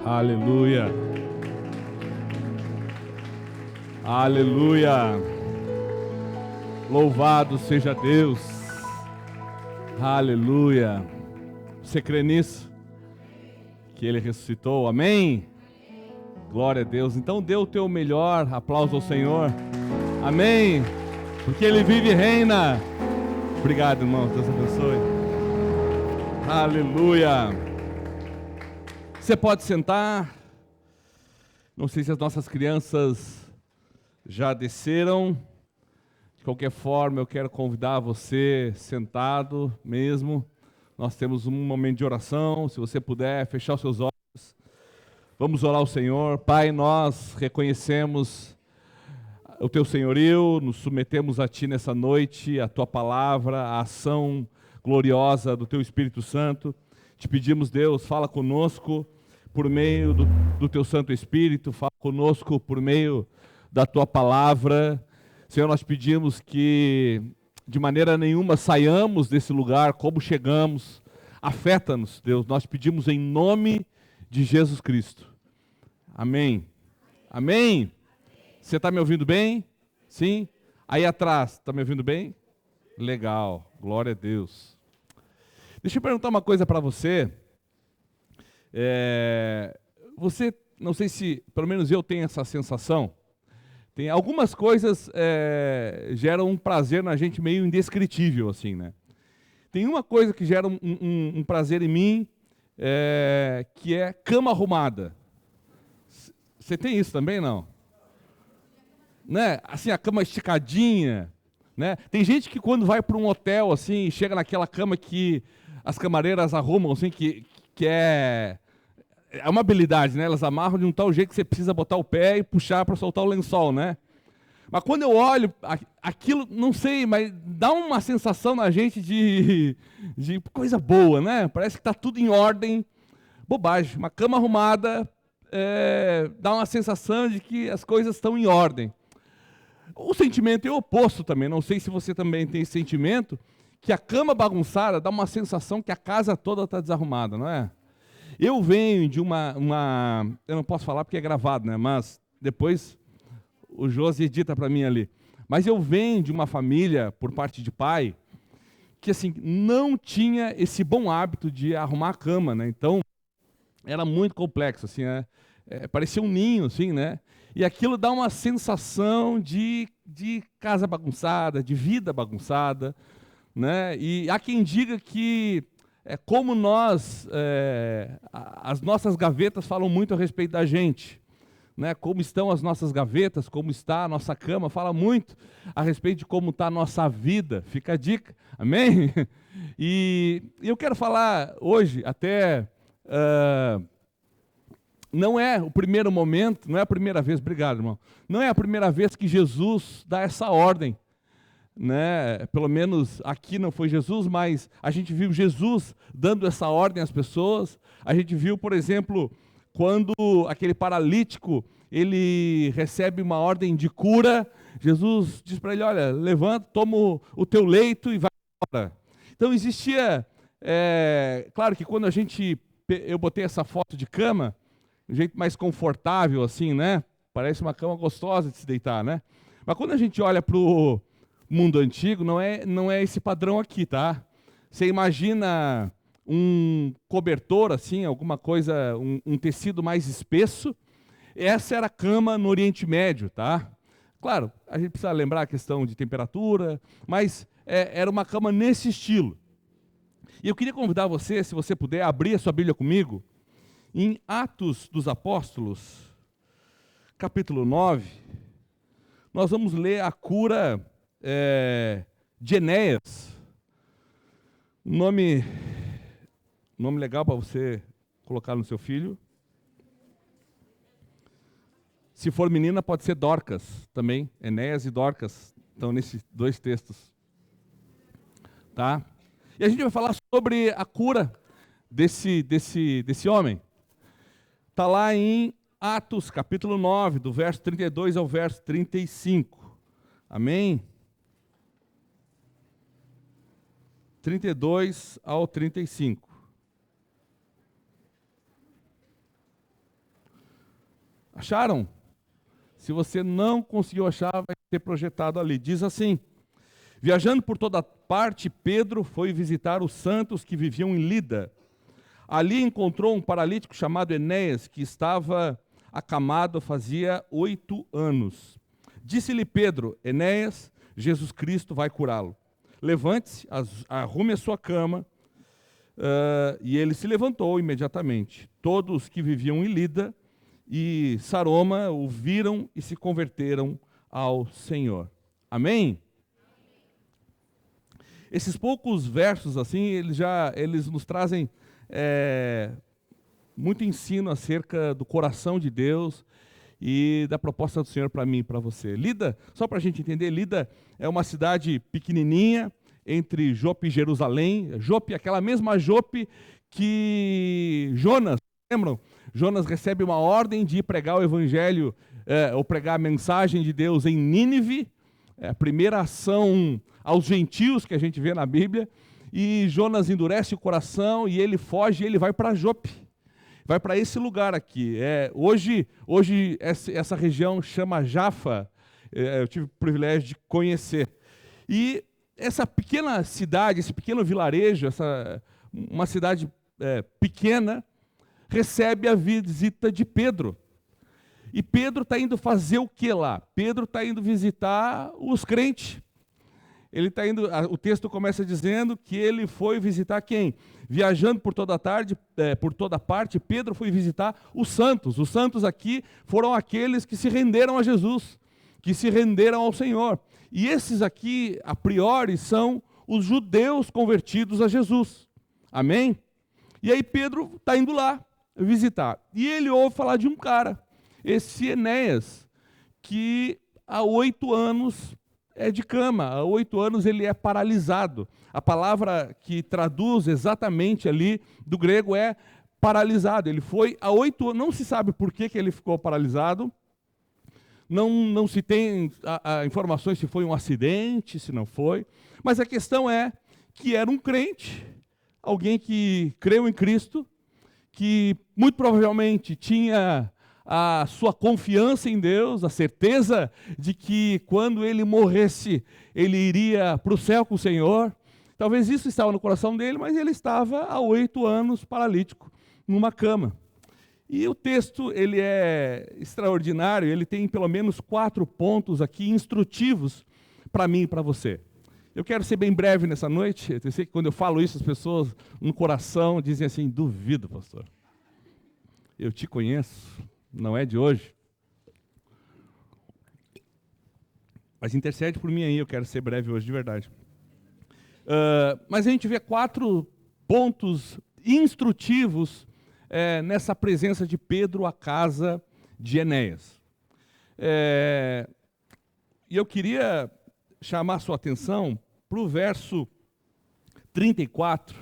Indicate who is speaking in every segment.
Speaker 1: Aleluia. Aleluia. Louvado seja Deus. Aleluia. Você crê nisso? Que Ele ressuscitou? Amém? Glória a Deus. Então dê o teu melhor aplauso ao Senhor. Amém? Porque Ele vive e reina. Obrigado, irmão. Deus abençoe. Aleluia. Você pode sentar. Não sei se as nossas crianças já desceram. De qualquer forma, eu quero convidar você sentado mesmo. Nós temos um momento de oração. Se você puder fechar os seus olhos. Vamos orar ao Senhor. Pai, nós reconhecemos o Teu senhorio, nos submetemos a Ti nessa noite, a Tua palavra, a ação gloriosa do Teu Espírito Santo. Te pedimos, Deus, fala conosco por meio do Teu Santo Espírito, fala conosco por meio da Tua palavra. Senhor, nós pedimos que de maneira nenhuma saiamos desse lugar como chegamos. Afeta-nos, Deus, nós pedimos em nome de Jesus Cristo. Amém. Amém. Você está me ouvindo bem? Sim? Aí atrás, está me ouvindo bem? Legal, glória a Deus. Deixa eu perguntar uma coisa para você. Você, não sei se, pelo menos eu tenho essa sensação, tem algumas coisas geram um prazer na gente meio indescritível, assim, né? Tem uma coisa que gera um prazer em mim, que é cama arrumada. Você tem isso também, não? Né? Assim, a cama esticadinha, né? Tem gente que quando vai para um hotel, assim, chega naquela cama que as camareiras arrumam, assim, que é uma habilidade, né? Elas amarram de um tal jeito que você precisa botar o pé e puxar para soltar o lençol, né? Mas quando eu olho, aquilo, não sei, mas dá uma sensação na gente de coisa boa, né? Parece que está tudo em ordem. Bobagem. Uma cama arrumada dá uma sensação de que as coisas estão em ordem. O sentimento é o oposto também. Não sei se você também tem esse sentimento, que a cama bagunçada dá uma sensação que a casa toda está desarrumada, não é? Eu venho de uma... Eu não posso falar porque é gravado, né? Mas depois o Josi edita para mim ali. Mas eu venho de uma família, por parte de pai, que assim, não tinha esse bom hábito de arrumar a cama, né? Então, era muito complexo, assim, né? Parecia um ninho, assim, né? E aquilo dá uma sensação de casa bagunçada, de vida bagunçada, né? E há quem diga que como nós, as nossas gavetas falam muito a respeito da gente, né? Como estão as nossas gavetas, como está a nossa cama, fala muito a respeito de como está a nossa vida. Fica a dica, amém? E eu quero falar hoje até... não é o primeiro momento, não é a primeira vez, obrigado, irmão. Não é a primeira vez que Jesus dá essa ordem, né? Pelo menos aqui não foi Jesus, mas a gente viu Jesus dando essa ordem às pessoas. A gente viu, por exemplo, quando aquele paralítico, ele recebe uma ordem de cura, Jesus diz para ele, olha, levanta, toma o teu leito e vai embora. Então existia, claro que quando eu botei essa foto de cama, um jeito mais confortável, assim, né? Parece uma cama gostosa de se deitar, né? Mas quando a gente olha para o mundo antigo, não é esse padrão aqui, tá? Você imagina um cobertor, assim, alguma coisa, um tecido mais espesso. Essa era a cama no Oriente Médio, tá? Claro, a gente precisa lembrar a questão de temperatura, mas era uma cama nesse estilo. E eu queria convidar você, se você puder, abrir a sua Bíblia comigo, em Atos dos Apóstolos, capítulo 9, nós vamos ler a cura de Enéas. Nome legal para você colocar no seu filho. Se for menina, pode ser Dorcas também. Enéas e Dorcas estão nesses dois textos. Tá? E a gente vai falar sobre a cura desse homem. Está lá em Atos, capítulo 9, do verso 32 ao verso 35. Amém? 32 ao 35. Acharam? Se você não conseguiu achar, vai ter projetado ali. Diz assim: viajando por toda parte, Pedro foi visitar os santos que viviam em Lida. Ali encontrou um paralítico chamado Enéas, que estava acamado fazia 8 anos. Disse-lhe Pedro: Enéas, Jesus Cristo vai curá-lo. Levante-se, arrume a sua cama. E ele se levantou imediatamente. Todos os que viviam em Lida e Saroma o viram e se converteram ao Senhor. Amém? Esses poucos versos assim, eles nos trazem muito ensino acerca do coração de Deus e da proposta do Senhor para mim e para você. Lida, só para a gente entender, Lida é uma cidade pequenininha entre Jope e Jerusalém. Jope, aquela mesma Jope que Jonas, lembram? Jonas recebe uma ordem de ir pregar o evangelho, ou pregar a mensagem de Deus em Nínive, a primeira ação aos gentios que a gente vê na Bíblia, e Jonas endurece o coração e ele foge e ele vai para Jope, vai para esse lugar aqui. Hoje essa região chama Jafa, eu tive o privilégio de conhecer. E essa pequena cidade, esse pequeno vilarejo, uma cidade pequena, recebe a visita de Pedro. E Pedro está indo fazer o que lá? Pedro está indo visitar os crentes. Ele está indo. O texto começa dizendo que ele foi visitar quem? Viajando por toda parte, Pedro foi visitar os santos. Os santos aqui foram aqueles que se renderam a Jesus, que se renderam ao Senhor. E esses aqui, a priori, são os judeus convertidos a Jesus. Amém? E aí Pedro está indo lá visitar. E ele ouve falar de um cara, esse Enéas, que há 8 anos é de cama, há 8 anos ele é paralisado. A palavra que traduz exatamente ali do grego é paralisado. Ele foi há 8 anos, não se sabe por que ele ficou paralisado, não se tem informações se foi um acidente, se não foi, mas a questão é que era um crente, alguém que creu em Cristo, que muito provavelmente tinha a sua confiança em Deus, a certeza de que quando ele morresse, ele iria para o céu com o Senhor. Talvez isso estava no coração dele, mas ele estava há 8 anos paralítico, numa cama. E o texto ele é extraordinário, ele tem pelo menos 4 pontos aqui instrutivos para mim e para você. Eu quero ser bem breve nessa noite. Eu sei que quando eu falo isso, as pessoas no coração dizem assim: duvido, pastor. Eu te conheço, não é de hoje. Mas intercede por mim aí, eu quero ser breve hoje, de verdade. Mas a gente vê 4 pontos instrutivos nessa presença de Pedro à casa de Enéas. E eu queria chamar a sua atenção para o verso 34.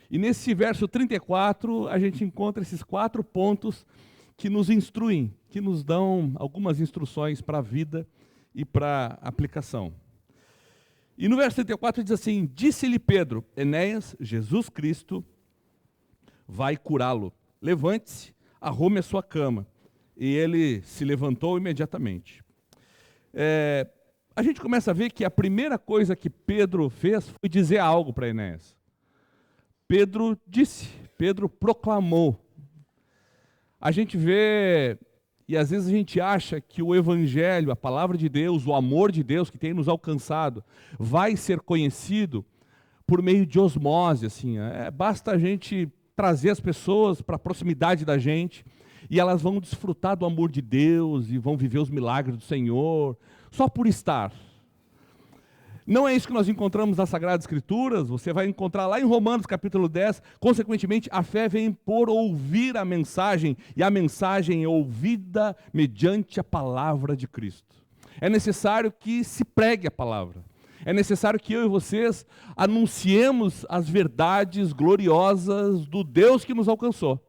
Speaker 1: E nesse verso 34, a gente encontra esses 4 pontos que nos instruem, que nos dão algumas instruções para a vida e para a aplicação. E no verso 34 diz assim: disse-lhe Pedro, Enéas, Jesus Cristo vai curá-lo. Levante-se, arrume a sua cama. E ele se levantou imediatamente. A gente começa a ver que a primeira coisa que Pedro fez foi dizer algo para Enéas. Pedro disse, Pedro proclamou. A gente vê, e às vezes a gente acha que o Evangelho, a palavra de Deus, o amor de Deus que tem nos alcançado, vai ser conhecido por meio de osmose. Assim, basta a gente trazer as pessoas para a proximidade da gente, e elas vão desfrutar do amor de Deus, e vão viver os milagres do Senhor, só por estar. Não é isso que nós encontramos nas Sagradas Escrituras. Você vai encontrar lá em Romanos capítulo 10, consequentemente, a fé vem por ouvir a mensagem, e a mensagem é ouvida mediante a palavra de Cristo. É necessário que se pregue a palavra. É necessário que eu e vocês anunciemos as verdades gloriosas do Deus que nos alcançou.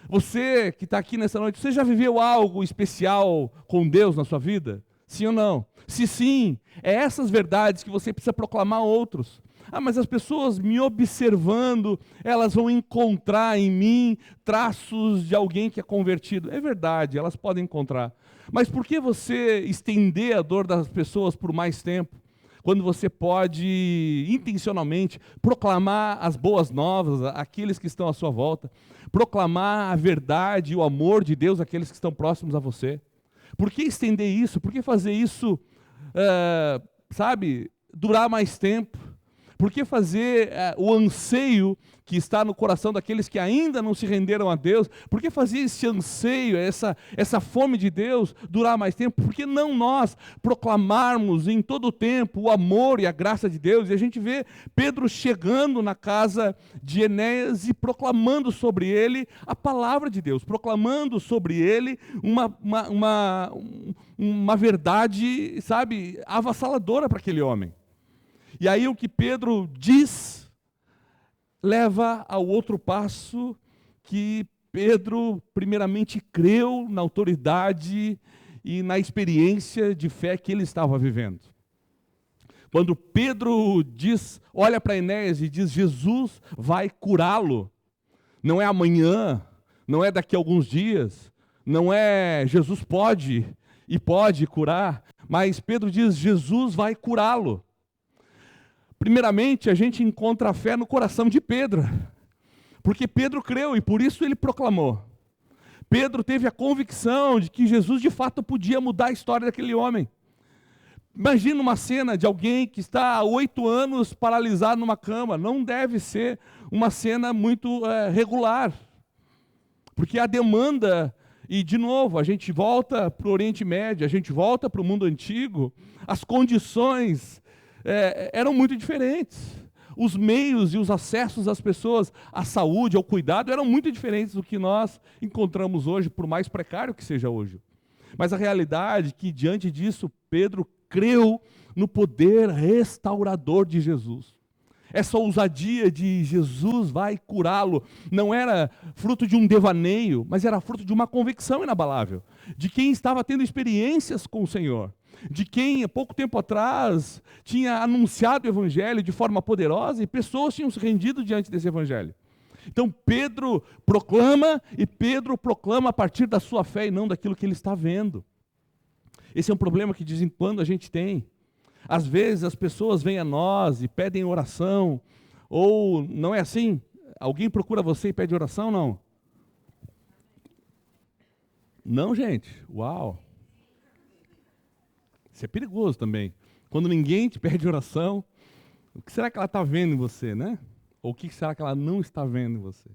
Speaker 1: Você que está aqui nessa noite, você já viveu algo especial com Deus na sua vida? Sim ou não? Se sim, é essas verdades que você precisa proclamar a outros. mas as pessoas me observando, elas vão encontrar em mim traços de alguém que é convertido. É verdade, elas podem encontrar. Mas por que você estender a dor das pessoas por mais tempo, quando você pode intencionalmente proclamar as boas novas àqueles que estão à sua volta, proclamar a verdade e o amor de Deus àqueles que estão próximos a você? Por que estender isso? Por que fazer isso, durar mais tempo? Por que fazer o anseio que está no coração daqueles que ainda não se renderam a Deus? Por que fazer esse anseio, essa fome de Deus durar mais tempo? Por que não nós proclamarmos em todo o tempo o amor e a graça de Deus? E a gente vê Pedro chegando na casa de Enéas e proclamando sobre ele a palavra de Deus, proclamando sobre ele uma verdade, avassaladora para aquele homem. E aí o que Pedro diz leva ao outro passo, que Pedro primeiramente creu na autoridade e na experiência de fé que ele estava vivendo. Quando Pedro olha para Enéas e diz, Jesus vai curá-lo, não é amanhã, não é daqui a alguns dias, não é Jesus pode curar, mas Pedro diz, Jesus vai curá-lo. Primeiramente, a gente encontra a fé no coração de Pedro, porque Pedro creu e por isso ele proclamou. Pedro teve a convicção de que Jesus de fato podia mudar a história daquele homem. Imagina uma cena de alguém que está há 8 anos paralisado numa cama. Não deve ser uma cena muito regular, porque a demanda, e de novo, a gente volta para o Oriente Médio, a gente volta para o mundo antigo, as condições eram muito diferentes. Os meios e os acessos das pessoas à saúde, ao cuidado, eram muito diferentes do que nós encontramos hoje, por mais precário que seja hoje. Mas a realidade é que, diante disso, Pedro creu no poder restaurador de Jesus. Essa ousadia de Jesus vai curá-lo não era fruto de um devaneio, mas era fruto de uma convicção inabalável, de quem estava tendo experiências com o Senhor, de quem, há pouco tempo atrás, tinha anunciado o Evangelho de forma poderosa e pessoas tinham se rendido diante desse Evangelho. Então Pedro proclama, e Pedro proclama a partir da sua fé e não daquilo que ele está vendo. Esse é um problema que de vez em quando a gente tem. Às vezes as pessoas vêm a nós e pedem oração, ou não é assim? Alguém procura você e pede oração, não? Não, gente? Uau! Isso é perigoso também. Quando ninguém te pede oração, o que será que ela está vendo em você, né? Ou o que será que ela não está vendo em você?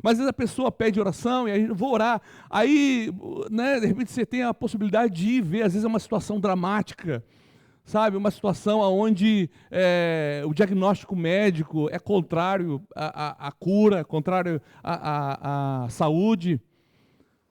Speaker 1: Mas às vezes a pessoa pede oração e aí vou orar. Aí, né, de repente você tem a possibilidade de ir ver, às vezes é uma situação dramática, sabe? Uma situação onde o diagnóstico médico é contrário à cura, contrário à saúde.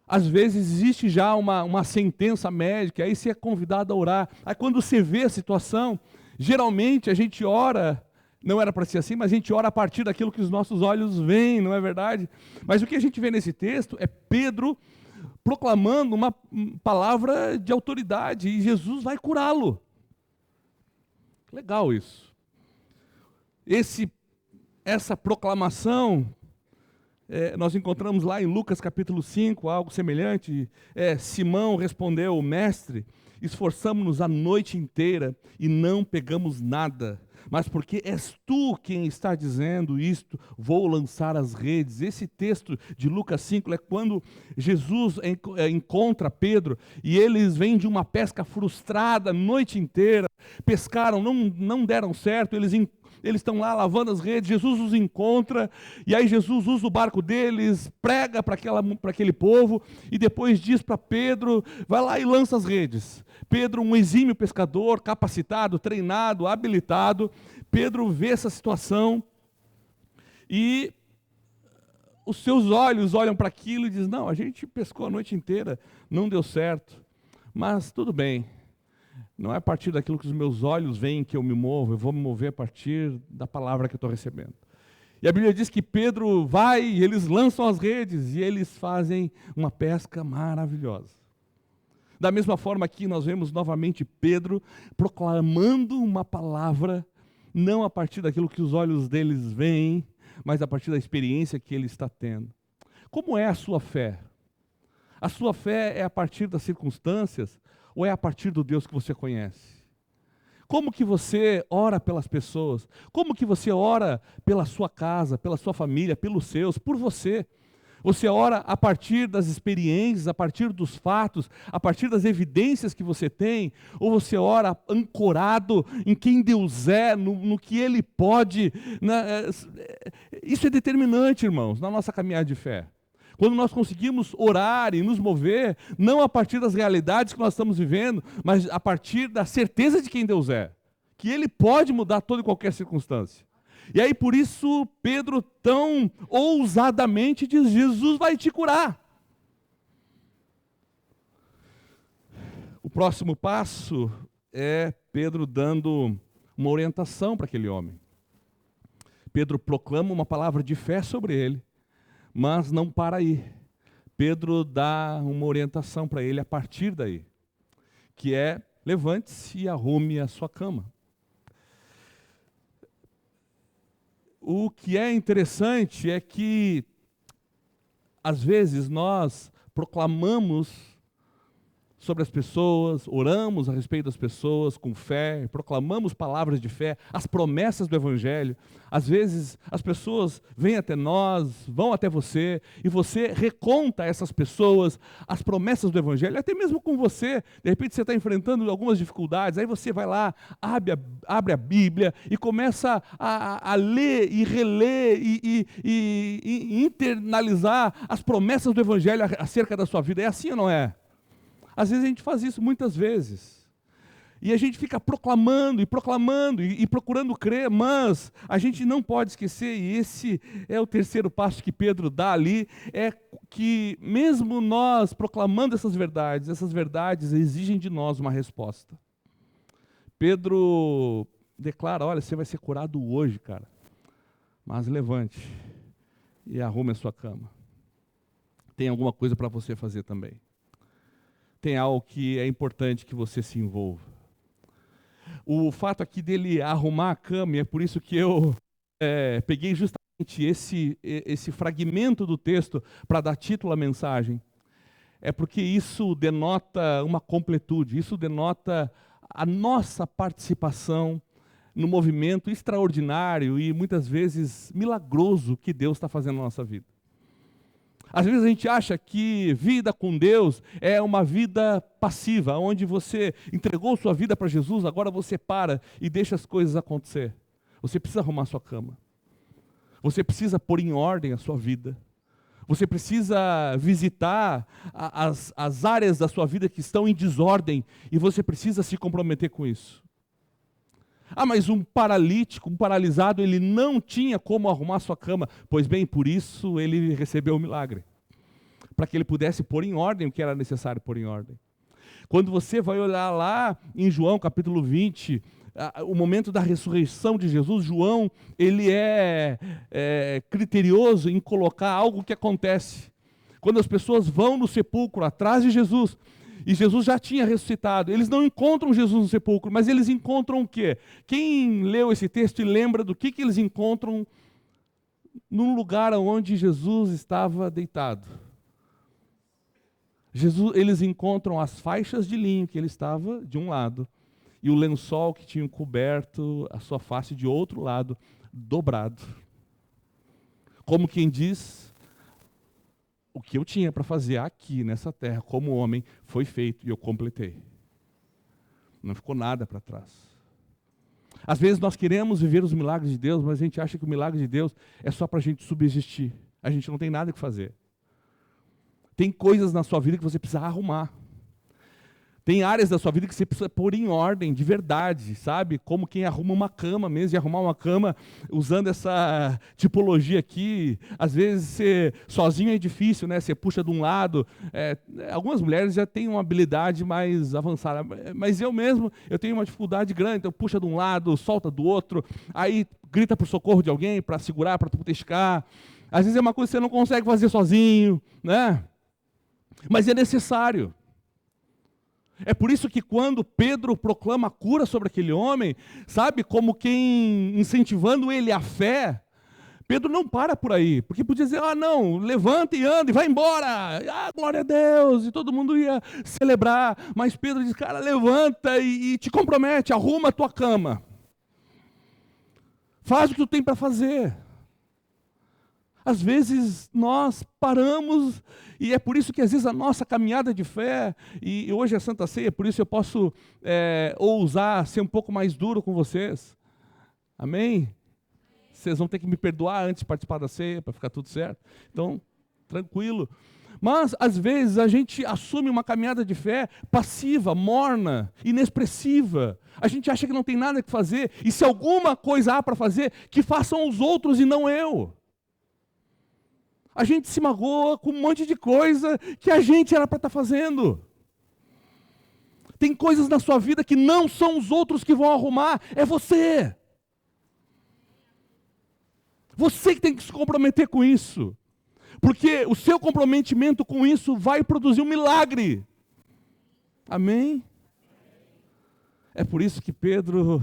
Speaker 1: Às vezes existe já uma sentença médica, aí você é convidado a orar. Aí quando você vê a situação, geralmente a gente ora, não era para ser assim, mas a gente ora a partir daquilo que os nossos olhos veem, não é verdade? Mas o que a gente vê nesse texto é Pedro proclamando uma palavra de autoridade, e Jesus vai curá-lo. Legal isso. Essa proclamação, nós encontramos lá em Lucas capítulo 5, algo semelhante. Simão respondeu, mestre, esforçamo-nos a noite inteira e não pegamos nada, mas porque és tu quem está dizendo isto, vou lançar as redes. Esse texto de Lucas 5 é quando Jesus encontra Pedro e eles vêm de uma pesca frustrada a noite inteira, pescaram, não deram certo, eles estão lá lavando as redes, Jesus os encontra, e aí Jesus usa o barco deles, prega para aquele povo, e depois diz para Pedro, vai lá e lança as redes. Pedro, um exímio pescador, capacitado, treinado, habilitado, Pedro vê essa situação, e os seus olhos olham para aquilo e dizem, não, a gente pescou a noite inteira, não deu certo, mas tudo bem. Não é a partir daquilo que os meus olhos veem que eu me movo, eu vou me mover a partir da palavra que eu estou recebendo. E a Bíblia diz que Pedro vai e eles lançam as redes e eles fazem uma pesca maravilhosa. Da mesma forma aqui nós vemos novamente Pedro proclamando uma palavra não a partir daquilo que os olhos deles veem, mas a partir da experiência que ele está tendo. Como é a sua fé? A sua fé é a partir das circunstâncias ou é a partir do Deus que você conhece? Como que você ora pelas pessoas? Como que você ora pela sua casa, pela sua família, pelos seus, por você? Você ora a partir das experiências, a partir dos fatos, a partir das evidências que você tem? Ou você ora ancorado em quem Deus é, no que Ele pode? Isso é determinante, irmãos, na nossa caminhada de fé. Quando nós conseguimos orar e nos mover, não a partir das realidades que nós estamos vivendo, mas a partir da certeza de quem Deus é, que Ele pode mudar toda e qualquer circunstância. E aí por isso Pedro tão ousadamente diz, Jesus vai te curar. O próximo passo é Pedro dando uma orientação para aquele homem. Pedro proclama uma palavra de fé sobre ele, mas não para aí. Pedro dá uma orientação para ele a partir daí, que é, levante-se e arrume a sua cama. O que é interessante é que, às vezes, nós proclamamos sobre as pessoas, oramos a respeito das pessoas com fé, proclamamos palavras de fé, as promessas do Evangelho. Às vezes as pessoas vêm até nós, vão até você, e você reconta a essas pessoas as promessas do Evangelho, até mesmo com você. De repente você está enfrentando algumas dificuldades, aí você vai lá, abre a Bíblia e começa a ler e reler e internalizar as promessas do Evangelho acerca da sua vida. É assim ou não é? Às vezes a gente faz isso muitas vezes. E a gente fica proclamando e procurando crer, mas a gente não pode esquecer, e esse é o terceiro passo que Pedro dá ali, é que mesmo nós proclamando essas verdades exigem de nós uma resposta. Pedro declara, olha, você vai ser curado hoje, cara, mas levante e arrume a sua cama. Tem alguma coisa para você fazer também. Tem algo que é importante que você se envolva. O fato aqui dele arrumar a cama, e é por isso que eu peguei justamente esse fragmento do texto para dar título à mensagem, é porque isso denota uma completude, isso denota a nossa participação no movimento extraordinário e muitas vezes milagroso que Deus está fazendo na nossa vida. Às vezes a gente acha que vida com Deus é uma vida passiva, onde você entregou sua vida para Jesus, agora você para e deixa as coisas acontecer. Você precisa arrumar sua cama. Você precisa pôr em ordem a sua vida. Você precisa visitar as áreas da sua vida que estão em desordem e você precisa se comprometer com isso. Ah, mas um paralítico, um paralisado, ele não tinha como arrumar sua cama. Pois bem, por isso ele recebeu o milagre. Para que ele pudesse pôr em ordem o que era necessário pôr em ordem. Quando você vai olhar lá em João capítulo 20, o momento da ressurreição de Jesus, João, ele é criterioso em colocar algo que acontece. Quando as pessoas vão no sepulcro atrás de Jesus, e Jesus já tinha ressuscitado, eles não encontram Jesus no sepulcro, mas eles encontram o quê? Quem leu esse texto e lembra do que eles encontram num lugar onde Jesus estava deitado? Eles encontram as faixas de linho que ele estava de um lado, e o lençol que tinha coberto a sua face de outro lado, dobrado. Como quem diz, o que eu tinha para fazer aqui nessa terra, como homem, foi feito e eu completei. Não ficou nada para trás. Às vezes nós queremos viver os milagres de Deus, mas a gente acha que o milagre de Deus é só para a gente subsistir. A gente não tem nada que fazer. Tem coisas na sua vida que você precisa arrumar. Tem áreas da sua vida que você precisa pôr em ordem, de verdade, sabe? Como quem arruma uma cama mesmo, e arrumar uma cama usando essa tipologia aqui. Às vezes, você, sozinho é difícil, né? Você puxa de um lado. Algumas mulheres já têm uma habilidade mais avançada, mas eu mesmo, eu tenho uma dificuldade grande. Então, puxa de um lado, solta do outro, aí grita por socorro de alguém para segurar, para poder esticar. Às vezes é uma coisa que você não consegue fazer sozinho, né? Mas é necessário. É por isso que quando Pedro proclama a cura sobre aquele homem, sabe, como quem incentivando ele à fé, Pedro não para por aí, porque podia dizer, não, levanta e anda e vai embora, glória a Deus, e todo mundo ia celebrar, mas Pedro diz, cara, levanta e te compromete, arruma a tua cama, faz o que tu tem para fazer. Às vezes nós paramos, e é por isso que às vezes a nossa caminhada de fé, e hoje é Santa Ceia, por isso eu posso ousar ser um pouco mais duro com vocês. Amém? Vocês vão ter que me perdoar antes de participar da ceia, para ficar tudo certo. Então, tranquilo. Mas, às vezes, a gente assume uma caminhada de fé passiva, morna, inexpressiva. A gente acha que não tem nada que fazer, e se alguma coisa há para fazer, que façam os outros e não eu. A gente se magoa com um monte de coisa que a gente era para estar fazendo. Tem coisas na sua vida que não são os outros que vão arrumar, é você. Você que tem que se comprometer com isso. Porque o seu comprometimento com isso vai produzir um milagre. Amém? É por isso que Pedro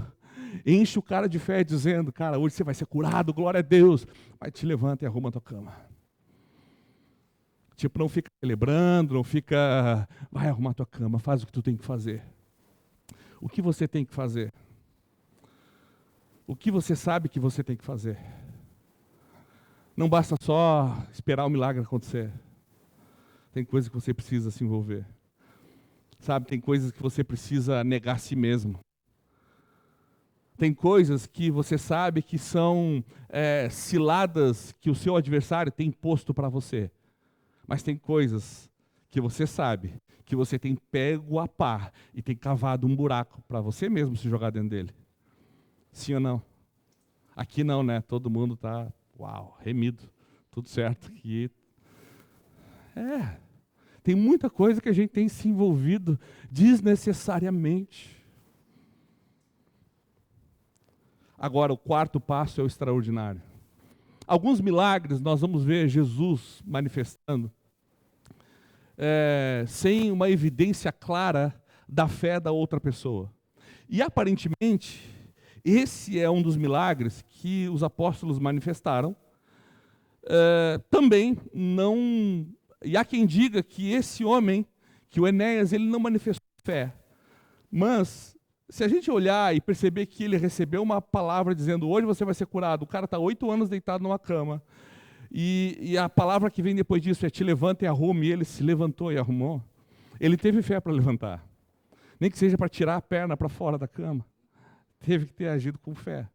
Speaker 1: enche o cara de fé dizendo, cara, hoje você vai ser curado, glória a Deus. Mas te levanta e arruma a tua cama. Tipo, não fica celebrando, não fica, vai arrumar a tua cama, faz o que tu tem que fazer. O que você tem que fazer? O que você sabe que você tem que fazer? Não basta só esperar o milagre acontecer. Tem coisas que você precisa se envolver. Sabe, tem coisas que você precisa negar a si mesmo. Tem coisas que você sabe que são ciladas que o seu adversário tem posto para você. Mas tem coisas que você sabe, que você tem pego a pá e tem cavado um buraco para você mesmo se jogar dentro dele. Sim ou não? Aqui não, né? Todo mundo está, remido, tudo certo. Aqui. Tem muita coisa que a gente tem se envolvido desnecessariamente. Agora, o quarto passo é o extraordinário. Alguns milagres nós vamos ver Jesus manifestando sem uma evidência clara da fé da outra pessoa. E aparentemente, esse é um dos milagres que os apóstolos manifestaram. Também não... E há quem diga que esse homem, que o Enéas, ele não manifestou fé. Mas, se a gente olhar e perceber que ele recebeu uma palavra dizendo, hoje você vai ser curado, o cara está 8 anos deitado numa cama, e a palavra que vem depois disso é te levanta e arrume, e ele se levantou e arrumou, ele teve fé para levantar. Nem que seja para tirar a perna para fora da cama. Teve que ter agido com fé.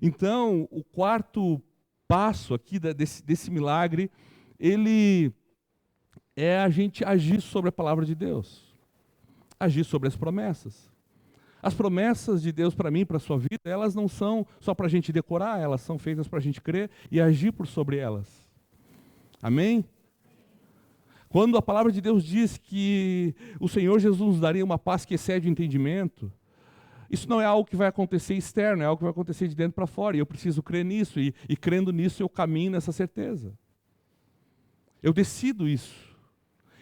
Speaker 1: Então, o quarto passo aqui desse milagre, ele é a gente agir sobre a palavra de Deus. Agir sobre as promessas. As promessas de Deus para mim, para a sua vida, elas não são só para a gente decorar, elas são feitas para a gente crer e agir por sobre elas. Amém? Quando a palavra de Deus diz que o Senhor Jesus nos daria uma paz que excede o entendimento, isso não é algo que vai acontecer externo, é algo que vai acontecer de dentro para fora, e eu preciso crer nisso, e crendo nisso eu caminho nessa certeza. Eu decido isso.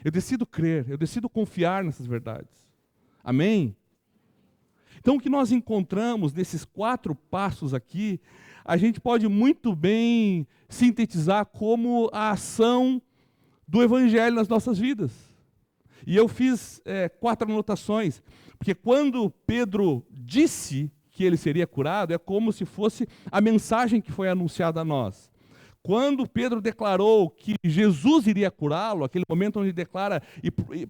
Speaker 1: Eu decido crer, eu decido confiar nessas verdades. Amém? Então, o que nós encontramos nesses 4 passos aqui, a gente pode muito bem sintetizar como a ação do Evangelho nas nossas vidas. E eu fiz 4 anotações, porque quando Pedro disse que ele seria curado, é como se fosse a mensagem que foi anunciada a nós. Quando Pedro declarou que Jesus iria curá-lo, aquele momento onde ele declara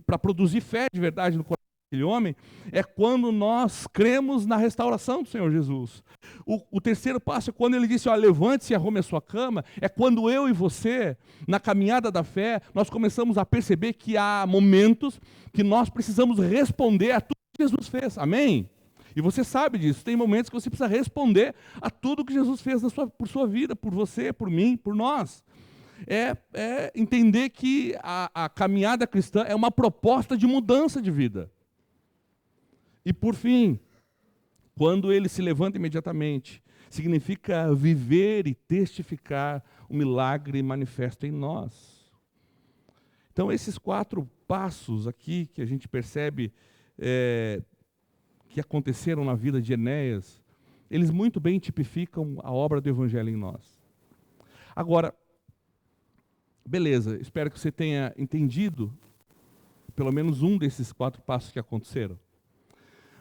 Speaker 1: para produzir fé de verdade no coração daquele homem, é quando nós cremos na restauração do Senhor Jesus. O terceiro passo é quando ele disse, levante-se e arrume a sua cama, é quando eu e você, na caminhada da fé, nós começamos a perceber que há momentos que nós precisamos responder a tudo que Jesus fez. Amém? E você sabe disso, tem momentos que você precisa responder a tudo que Jesus fez por sua vida, por você, por mim, por nós. É entender que a caminhada cristã é uma proposta de mudança de vida. E por fim, quando ele se levanta imediatamente, significa viver e testificar o milagre manifesto em nós. Então esses 4 passos aqui que a gente percebe que aconteceram na vida de Enéas, eles muito bem tipificam a obra do Evangelho em nós. Agora, beleza, espero que você tenha entendido pelo menos um desses 4 passos que aconteceram.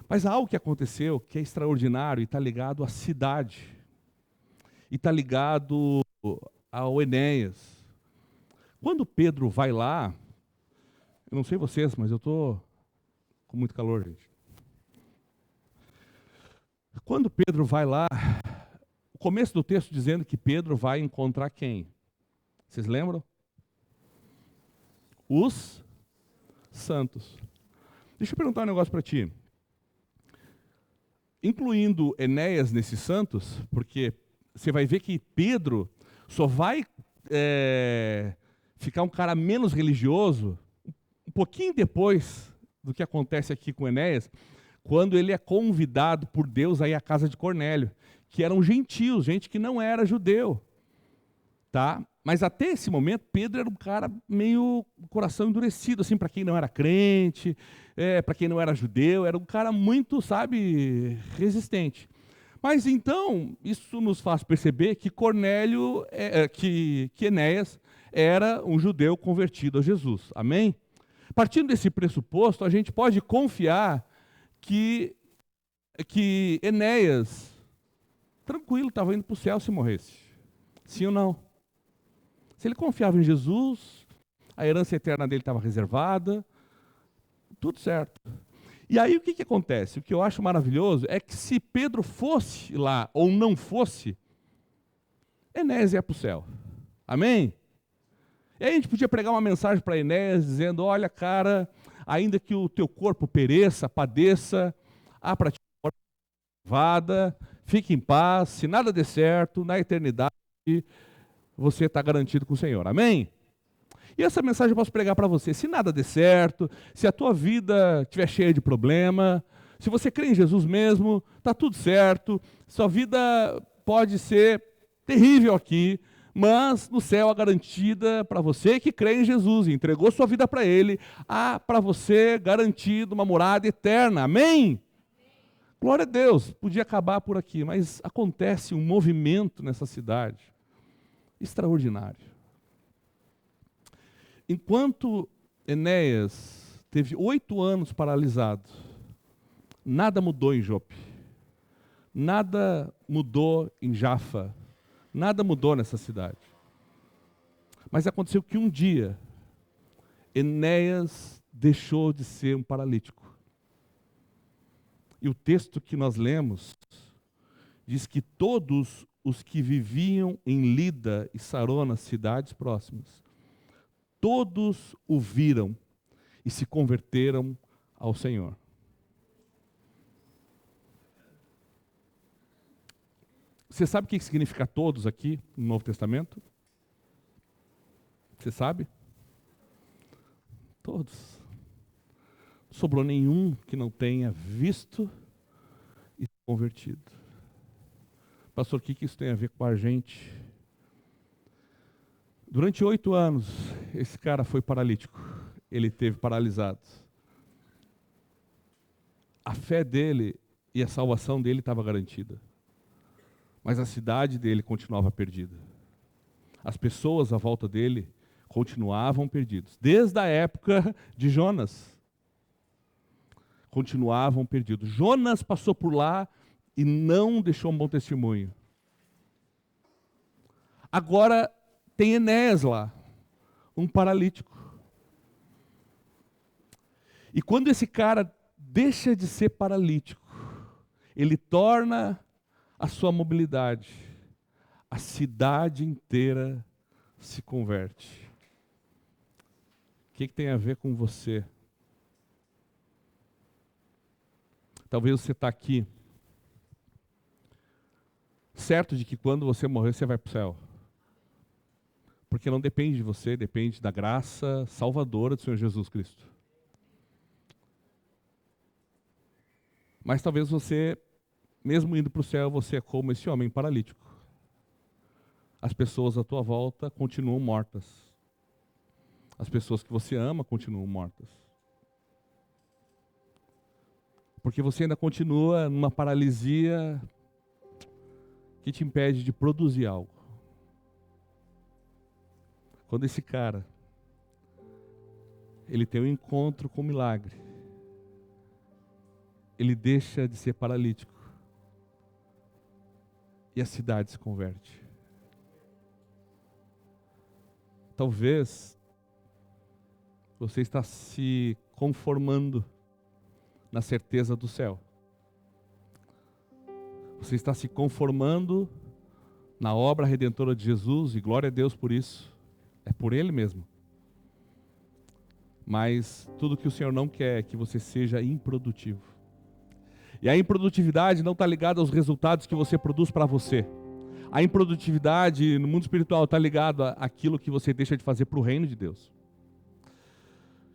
Speaker 1: Mas há algo que aconteceu que é extraordinário e está ligado à cidade. E está ligado ao Enéas. Quando Pedro vai lá, eu não sei vocês, mas eu estou com muito calor, gente. Quando Pedro vai lá, o começo do texto dizendo que Pedro vai encontrar quem? Vocês lembram? Os santos. Deixa eu perguntar um negócio para ti. Incluindo Enéas nesses santos, porque você vai ver que Pedro só vai ficar um cara menos religioso um pouquinho depois do que acontece aqui com Enéas, quando ele é convidado por Deus a ir à casa de Cornélio, que eram gentios, gente que não era judeu. Tá? Mas até esse momento, Pedro era um cara meio coração endurecido, assim, para quem não era crente, para quem não era judeu, era um cara muito, sabe, resistente. Mas então, isso nos faz perceber que Cornélio, que Enéas era um judeu convertido a Jesus. Amém? Partindo desse pressuposto, a gente pode confiar que Enéas, tranquilo, estava indo para o céu se morresse. Sim ou não? Se ele confiava em Jesus, a herança eterna dele estava reservada, tudo certo. E aí o que acontece? O que eu acho maravilhoso é que se Pedro fosse lá ou não fosse, Enéas ia para o céu. Amém? E aí a gente podia pregar uma mensagem para Enéas dizendo, olha cara, ainda que o teu corpo pereça, padeça, há para ti uma morte reservada, fique em paz, se nada der certo, na eternidade você está garantido com o Senhor. Amém? E essa mensagem eu posso pregar para você. Se nada der certo, se a tua vida estiver cheia de problema, se você crê em Jesus mesmo, está tudo certo, sua vida pode ser terrível aqui, mas no céu a garantida para você que crê em Jesus e entregou sua vida para Ele, há para você garantido uma morada eterna. Amém? Glória a Deus. Podia acabar por aqui, mas acontece um movimento nessa cidade extraordinário. Enquanto Enéas teve 8 anos paralisado, nada mudou em Jope, nada mudou em Jafa, nada mudou nessa cidade. Mas aconteceu que um dia, Enéas deixou de ser um paralítico. E o texto que nós lemos diz que todos os que viviam em Lida e Sarona, cidades próximas, todos o viram e se converteram ao Senhor. Você sabe o que significa todos aqui no Novo Testamento? Você sabe? Todos. Não sobrou nenhum que não tenha visto e se convertido. Pastor, o que isso tem a ver com a gente? Durante 8 anos, esse cara foi paralítico. Ele esteve paralisado. A fé dele e a salvação dele estava garantida. Mas a cidade dele continuava perdida. As pessoas à volta dele continuavam perdidos. Desde a época de Jonas. Continuavam perdidos. Jonas passou por lá e não deixou um bom testemunho. Agora tem Enéas lá, um paralítico. E quando esse cara deixa de ser paralítico, ele torna a sua mobilidade, a cidade inteira se converte. O que tem a ver com você? Talvez você está aqui, certo de que quando você morrer, você vai para o céu. Porque não depende de você, depende da graça salvadora do Senhor Jesus Cristo. Mas talvez você, mesmo indo para o céu, você é como esse homem paralítico. As pessoas à tua volta continuam mortas. As pessoas que você ama continuam mortas. Porque você ainda continua numa paralisia que te impede de produzir algo. Quando esse cara, ele tem um encontro com o milagre, ele deixa de ser paralítico e a cidade se converte. Talvez você está se conformando na certeza do céu. Você está se conformando na obra redentora de Jesus, e glória a Deus por isso. É por Ele mesmo. Mas tudo que o Senhor não quer é que você seja improdutivo. E a improdutividade não está ligada aos resultados que você produz para você. A improdutividade no mundo espiritual está ligada àquilo que você deixa de fazer para o reino de Deus.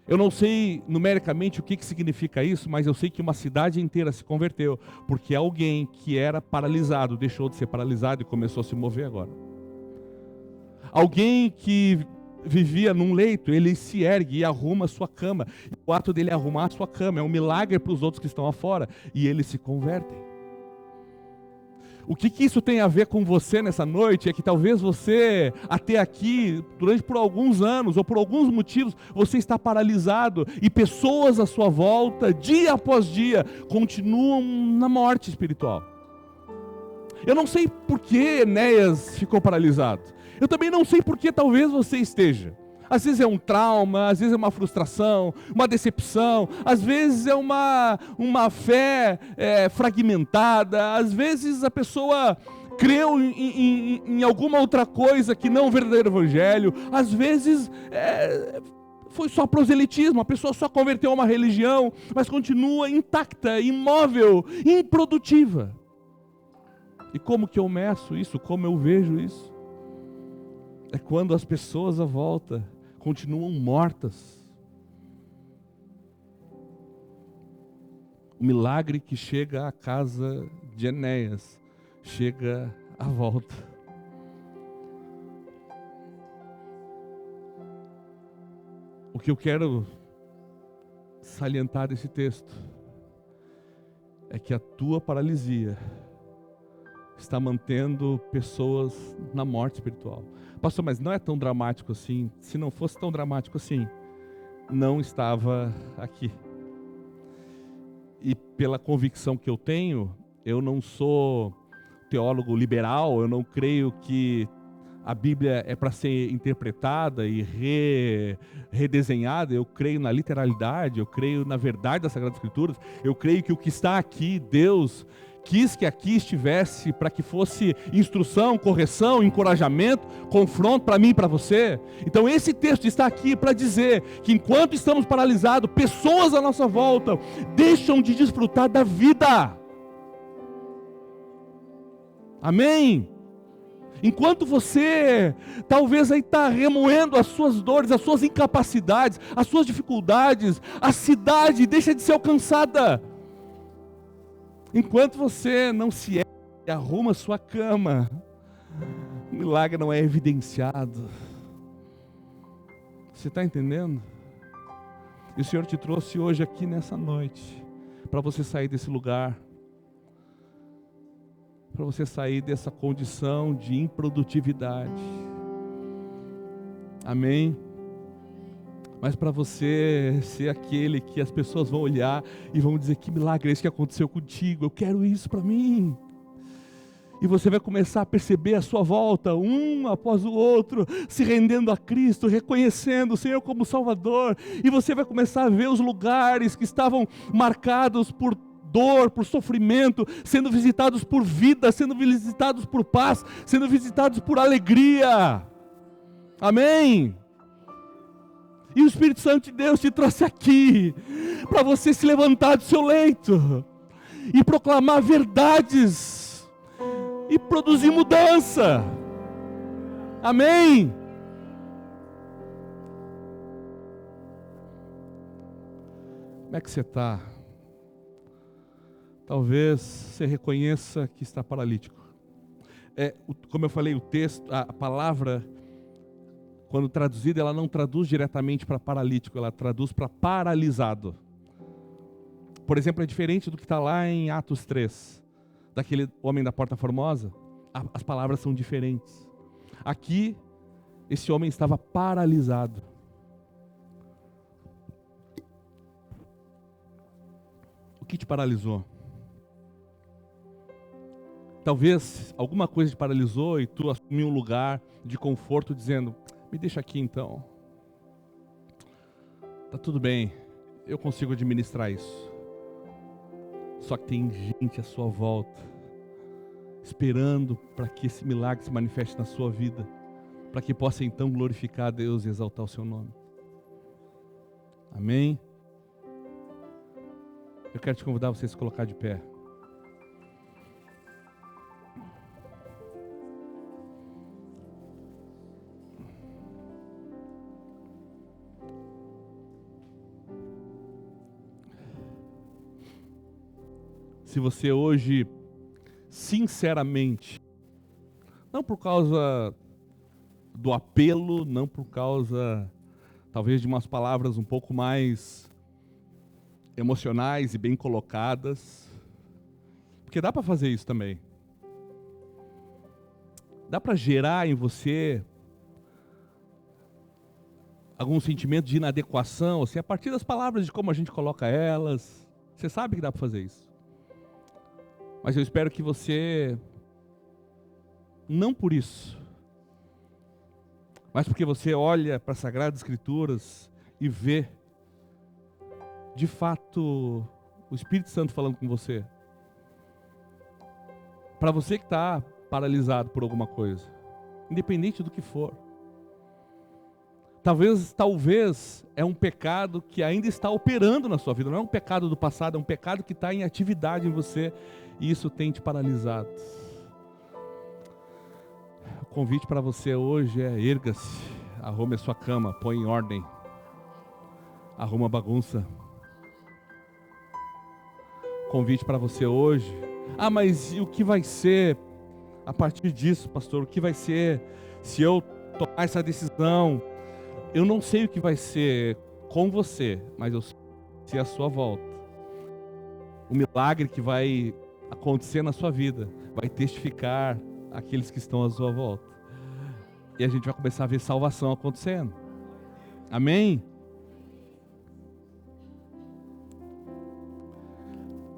Speaker 1: Eu não sei numericamente o que significa isso, mas eu sei que uma cidade inteira se converteu, porque alguém que era paralisado deixou de ser paralisado e começou a se mover agora. Alguém que vivia num leito, ele se ergue e arruma a sua cama. O ato dele arrumar a sua cama é um milagre para os outros que estão afora, e eles se convertem. O que isso tem a ver com você nessa noite é que talvez você, até aqui, por alguns anos ou por alguns motivos, você está paralisado e pessoas à sua volta, dia após dia, continuam na morte espiritual. Eu não sei por que Enéas ficou paralisado. Eu também não sei por que talvez você esteja. Às vezes é um trauma, às vezes é uma frustração, uma decepção, às vezes é uma fé fragmentada, às vezes a pessoa creu em alguma outra coisa que não o verdadeiro evangelho, às vezes foi só proselitismo, a pessoa só converteu a uma religião, mas continua intacta, imóvel, improdutiva. E como que eu meço isso, como eu vejo isso? É quando as pessoas à volta continuam mortas. O milagre que chega à casa de Enéas chega à volta. O que eu quero salientar desse texto é que a tua paralisia está mantendo pessoas na morte espiritual. Pastor, mas não é tão dramático assim. Se não fosse tão dramático assim, não estava aqui. E pela convicção que eu tenho, eu não sou teólogo liberal, eu não creio que a Bíblia é para ser interpretada e redesenhada. Eu creio na literalidade, eu creio na verdade das Sagradas Escrituras, eu creio que o que está aqui, Deus quis que aqui estivesse para que fosse instrução, correção, encorajamento, confronto para mim e para você. Então esse texto está aqui para dizer que enquanto estamos paralisados, pessoas à nossa volta deixam de desfrutar da vida. Amém? Enquanto você talvez aí está remoendo as suas dores, as suas incapacidades, as suas dificuldades, a cidade deixa de ser alcançada. Enquanto você não se ergue e arruma a sua cama, o milagre não é evidenciado. Você está entendendo? E o Senhor te trouxe hoje aqui nessa noite, para você sair desse lugar, para você sair dessa condição de improdutividade. Amém? Mas para você ser aquele que as pessoas vão olhar e vão dizer: que milagre é esse que aconteceu contigo, eu quero isso para mim. E você vai começar a perceber a sua volta, um após o outro, se rendendo a Cristo, reconhecendo o Senhor como Salvador. E você vai começar a ver os lugares que estavam marcados por dor, por sofrimento, sendo visitados por vida, sendo visitados por paz, sendo visitados por alegria. Amém? E o Espírito Santo de Deus te trouxe aqui, para você se levantar do seu leito, e proclamar verdades, e produzir mudança. Amém? Como é que você está? Talvez você reconheça que está paralítico. Como eu falei, o texto, a palavra quando traduzida, ela não traduz diretamente para paralítico, ela traduz para paralisado. Por exemplo, é diferente do que está lá em Atos 3, daquele homem da Porta Formosa. As palavras são diferentes. Aqui, esse homem estava paralisado. O que te paralisou? Talvez alguma coisa te paralisou e tu assumiu um lugar de conforto dizendo, me deixa aqui então. Tá tudo bem, eu consigo administrar isso. Só que tem gente à sua volta, esperando para que esse milagre se manifeste na sua vida, para que possa então glorificar a Deus e exaltar o seu nome. Amém? Eu quero te convidar a você a se colocar de pé. Se você hoje, sinceramente, não por causa do apelo, não por causa, talvez, de umas palavras um pouco mais emocionais e bem colocadas, porque dá para fazer isso também. Dá para gerar em você algum sentimento de inadequação, assim, a partir das palavras, de como a gente coloca elas. Você sabe que dá para fazer isso. Mas eu espero que você, não por isso, mas porque você olha para as Sagradas Escrituras e vê, de fato, o Espírito Santo falando com você. Para você que está paralisado por alguma coisa, independente do que for. Talvez é um pecado que ainda está operando na sua vida, não é um pecado do passado, é um pecado que está em atividade em você e isso tem te paralisado. O convite para você hoje é: erga-se, arrume a sua cama, põe em ordem, arruma a bagunça. O convite para você hoje: mas e o que vai ser a partir disso, pastor? O que vai ser se eu tomar essa decisão? Eu não sei o que vai ser com você, mas eu sei a sua volta. O milagre que vai acontecer na sua vida vai testificar aqueles que estão à sua volta. E a gente vai começar a ver salvação acontecendo. Amém?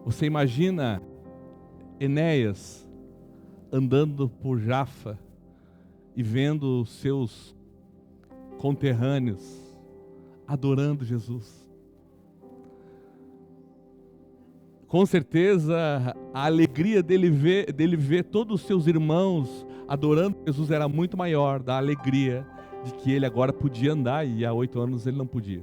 Speaker 1: Você imagina Enéas andando por Jafa e vendo os seus conterrâneos adorando Jesus. Com certeza a alegria dele ver todos os seus irmãos adorando Jesus era muito maior da alegria de que ele agora podia andar e há 8 anos ele não podia.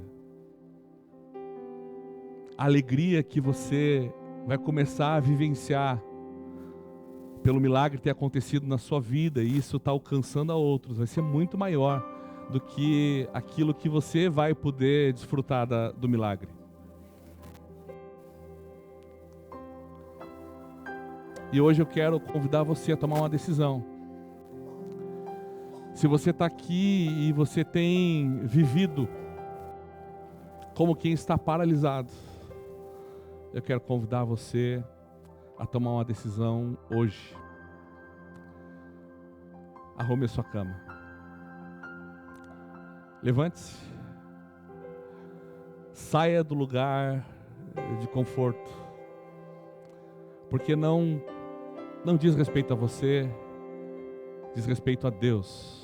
Speaker 1: A alegria que você vai começar a vivenciar pelo milagre ter acontecido na sua vida e isso está alcançando a outros, vai ser muito maior do que aquilo que você vai poder desfrutar do milagre. E hoje eu quero convidar você a tomar uma decisão. Se você está aqui e você tem vivido como quem está paralisado, eu quero convidar você a tomar uma decisão hoje. Arrume a sua cama. Levante-se, saia do lugar de conforto, porque não diz respeito a você, diz respeito a Deus.